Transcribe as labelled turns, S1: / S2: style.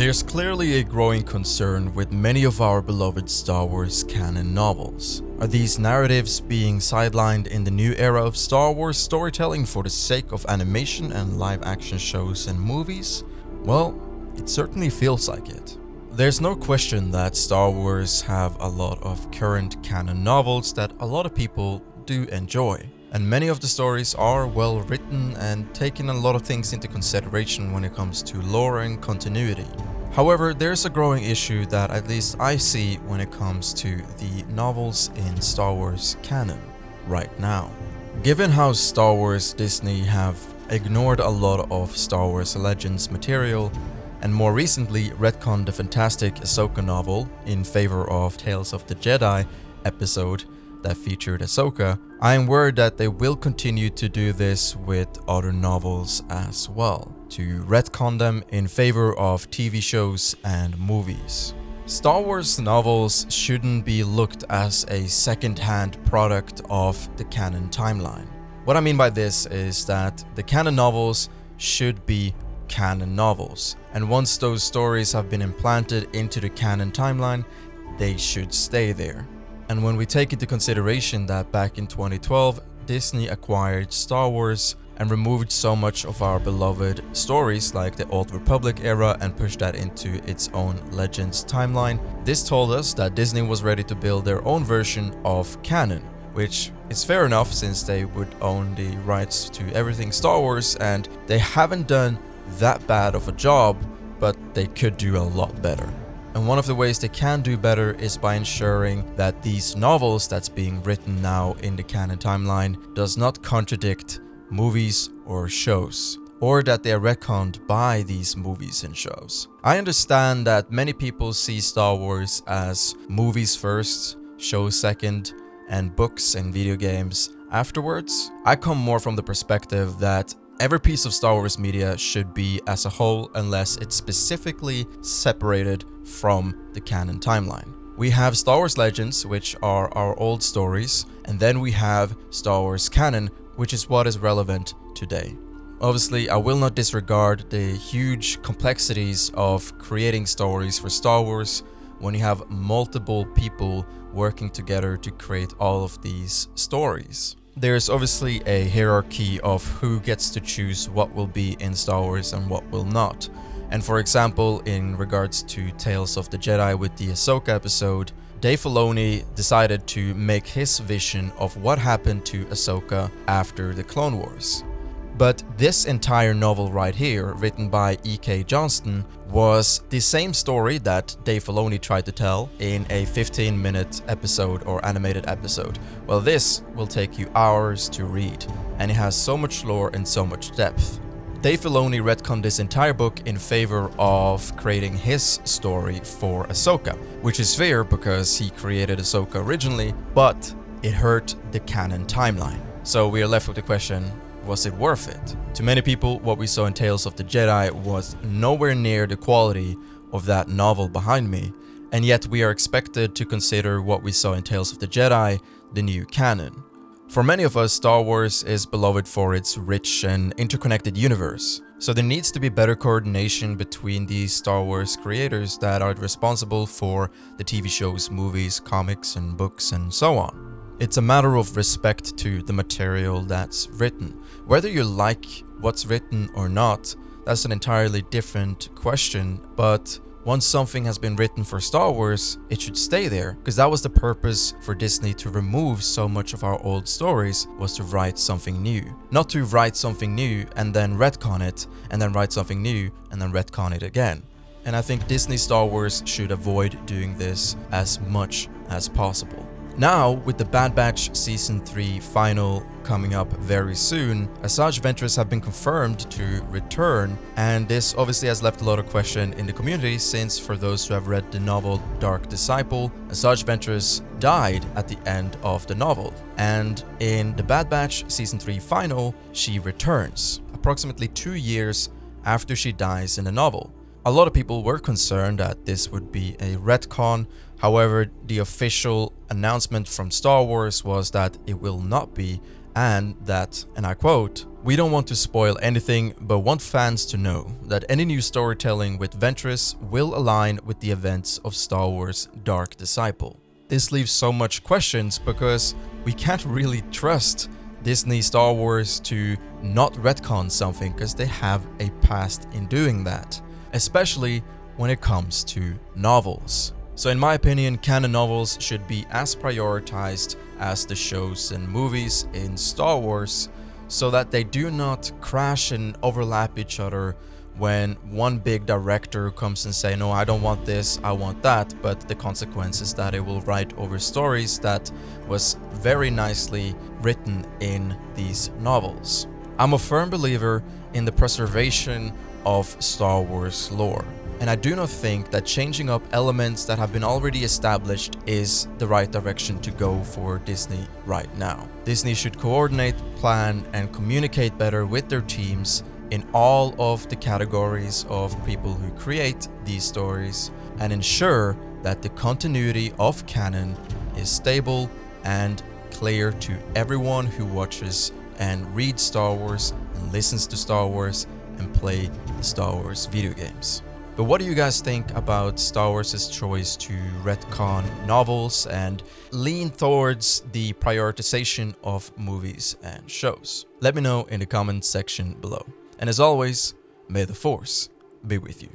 S1: There's clearly a growing concern with many of our beloved Star Wars canon novels. Are these narratives being sidelined in the new era of Star Wars storytelling for the sake of animation and live-action shows and movies? Well, it certainly feels like it. There's no question that Star Wars have a lot of current canon novels that a lot of people do enjoy. And many of the stories are well written and taking a lot of things into consideration when it comes to lore and continuity. However, there's a growing issue that at least I see when it comes to the novels in Star Wars canon right now. Given how Star Wars Disney have ignored a lot of Star Wars Legends material, and more recently retconned the fantastic Ahsoka novel in favor of Tales of the Jedi episode that featured Ahsoka, I am worried that they will continue to do this with other novels as well, to retcon them in favor of TV shows and movies. Star Wars novels shouldn't be looked as a second-hand product of the canon timeline. What I mean by this is that the canon novels should be canon novels, and once those stories have been implanted into the canon timeline, they should stay there. And when we take into consideration that back in 2012, Disney acquired Star Wars and removed so much of our beloved stories like the Old Republic era and pushed that into its own Legends timeline, this told us that Disney was ready to build their own version of canon, which is fair enough since they would own the rights to everything Star Wars, and they haven't done that bad of a job, but they could do a lot better. And one of the ways they can do better is by ensuring that these novels that's being written now in the canon timeline does not contradict movies or shows, or that they are retconned by these movies and shows. I understand that many people see Star Wars as movies first, shows second, and books and video games afterwards. I come more from the perspective that every piece of Star Wars media should be as a whole unless it's specifically separated from the canon timeline. We have Star Wars Legends, which are our old stories, and then we have Star Wars Canon, which is what is relevant today. Obviously, I will not disregard the huge complexities of creating stories for Star Wars when you have multiple people working together to create all of these stories. There's obviously a hierarchy of who gets to choose what will be in Star Wars and what will not. And for example, in regards to Tales of the Jedi with the Ahsoka episode, Dave Filoni decided to make his vision of what happened to Ahsoka after the Clone Wars. But this entire novel right here, written by E.K. Johnston, was the same story that Dave Filoni tried to tell in a 15-minute episode or animated episode. Well, this will take you hours to read, and it has so much lore and so much depth. Dave Filoni retconned this entire book in favor of creating his story for Ahsoka, which is fair because he created Ahsoka originally, but it hurt the canon timeline. So we are left with the question, was it worth it? To many people, what we saw in Tales of the Jedi was nowhere near the quality of that novel behind me, and yet we are expected to consider what we saw in Tales of the Jedi the new canon. For many of us, Star Wars is beloved for its rich and interconnected universe, so there needs to be better coordination between these Star Wars creators that are responsible for the TV shows, movies, comics, and books, and so on. It's a matter of respect to the material that's written. Whether you like what's written or not, that's an entirely different question, but once something has been written for Star Wars, it should stay there, because that was the purpose for Disney to remove so much of our old stories, was to write something new. Not to write something new and then retcon it, and then write something new and then retcon it again. And I think Disney Star Wars should avoid doing this as much as possible. Now, with the Bad Batch Season 3 final coming up very soon, Asajj Ventress have been confirmed to return, and this obviously has left a lot of question in the community since, for those who have read the novel Dark Disciple, Asajj Ventress died at the end of the novel, and in the Bad Batch Season 3 final, she returns, approximately 2 years after she dies in the novel. A lot of people were concerned that this would be a retcon. However, the official announcement from Star Wars was that it will not be, and that, and I quote, "We don't want to spoil anything, but want fans to know that any new storytelling with Ventress will align with the events of Star Wars Dark Disciple." This leaves so much questions because we can't really trust Disney Star Wars to not retcon something because they have a past in doing that, especially when it comes to novels. So in my opinion, canon novels should be as prioritized as the shows and movies in Star Wars, so that they do not crash and overlap each other when one big director comes and say, no, I don't want this, I want that, but the consequence is that it will write over stories that was very nicely written in these novels. I'm a firm believer in the preservation of Star Wars lore, and I do not think that changing up elements that have been already established is the right direction to go for Disney right now. Disney should coordinate, plan, and communicate better with their teams in all of the categories of people who create these stories, and ensure that the continuity of canon is stable and clear to everyone who watches and reads Star Wars and listens to Star Wars and play the Star Wars video games. But what do you guys think about Star Wars' choice to retcon novels and lean towards the prioritization of movies and shows? Let me know in the comments section below. And as always, may the Force be with you.